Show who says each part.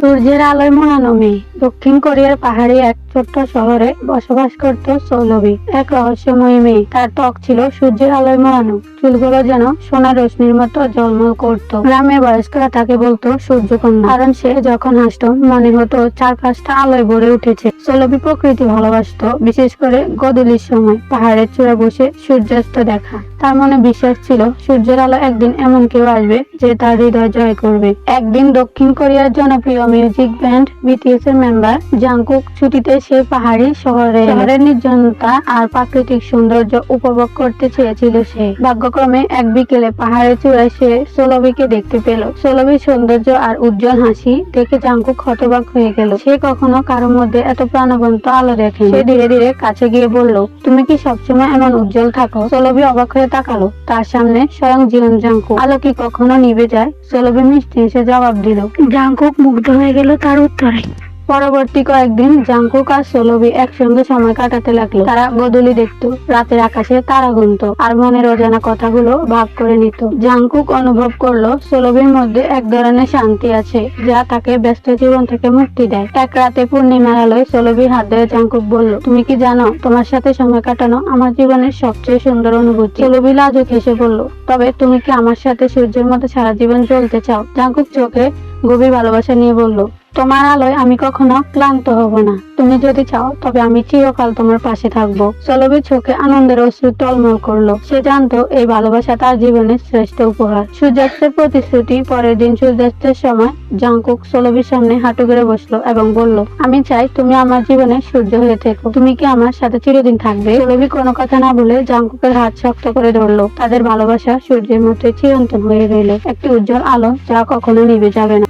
Speaker 1: সূর্যের আলোয় মোড়ানো মেয়ে। দক্ষিণ কোরিয়ার পাহাড়ি এক ছোট্ট শহরে বসবাস করত সৌলভী, এক রহস্যময়ী মেয়ে। তার ত্বক ছিল সূর্যের আলোয় মোড়ানো, চুলগুলো যেন সোনার রশ্মির মতো ঝলমল করত। গ্রামের বয়স্করা তাকে বলতো সূর্যকন্যা, কারণ সে যখন হাসতো মনে হতো চারপাশটা আলোয় ভরে উঠেছে। সৌলভী প্রকৃতি ভালোবাসত, বিশেষ করে গোধূলির সময় পাহাড়ের চূড়ায় বসে সূর্যাস্ত দেখা। তার মনে বিশ্বাস ছিল সূর্যের আলো একদিন এমন কেউ আসবে যে তার হৃদয় জয় করবে। একদিন দক্ষিণ কোরিয়ার জনপ্রিয় মিউজিক ব্যান্ড বিটিএস এর মেম্বার জাংকুক ছুটিতে সেই পাহাড়ি শহরের নির্জনতা আর প্রাকৃতিক সৌন্দর্য উপভোগ করতে চেয়েছিল সে। ভাগ্যক্রমে এক বিকেলে পাহাড়ের চূড়ায় সে সৌলভীকে দেখতে পেল। সৌলভীর সৌন্দর্য আর উজ্জ্বল হাসি দেখে জাংকুক হতবাক হয়ে গেল। সে কখনো কারোর মধ্যে এত প্রাণবন্ত আলো দেখেনি। সে ধীরে ধীরে কাছে গিয়ে বলল, তুমি কি সবসময় এমন উজ্জ্বল থাকো? সৌলভী অবাক হয়ে তাকালো। তার সামনে স্বয়ং জীবন জাংকুক। আলো কি কখনো নিভে যায়? সৌলভী মিষ্টি হেসে জবাব দিল। জাংকুক মুগ্ধ হয়ে গেল তার উত্তরে। পরবর্তী কয়েকদিন জাংকুক আর সৌলভী একসঙ্গে সময় কাটাতে লাগলো। তারা গোধূলি দেখতো, রাতের আকাশে তারা গুনত আর মনের অজানা কথাগুলো ভাগ করে নিত। জাংকুক অনুভব করলো সৌলভীর মধ্যে এক ধরনের শান্তি আছে যা তাকে ব্যস্ত জীবন থেকে মুক্তি দেয়। এক রাতে পূর্ণিমার আলোয় সৌলভীর হাত ধরে জাংকুক বলল, তুমি কি জানো তোমার সাথে সময় কাটানো আমার জীবনের সবচেয়ে সুন্দর অনুভূতি? সৌলভী লাজুক হেসে বলল, তবে তুমি কি আমার সাথে সূর্যের মতো সারা জীবন জ্বলতে চাও? জাংকুক চোখে গভীর ভালোবাসা নিয়ে বলল, তোমার আলোয় আমি কখনো ক্লান্ত হব না। তুমি যদি চাও তবে আমি চিরকাল তোমার পাশে থাকবো। সৌলভীর চোখে আনন্দের অশ্রু টলমল করলো। সে জানতো এই ভালোবাসা তার জীবনের শ্রেষ্ঠ উপহার। সূর্যাস্তের প্রতিশ্রুতি। পরের দিন সূর্যাস্তের সময় জাংকুক সৌলভীর সামনে হাঁটু গেড়ে বসলো এবং বলল, আমি চাই তুমি আমার জীবনের সূর্য হয়ে থেকো। তুমি কি আমার সাথে চিরদিন থাকবে? সৌলভী কোনো কথা না বলে জাংকুকের হাত শক্ত করে ধরলো। তাদের ভালোবাসা সূর্যের মতো চিরন্তন হয়ে রইল, একটি উজ্জ্বল আলো যা কখনো নিভে যাবে না।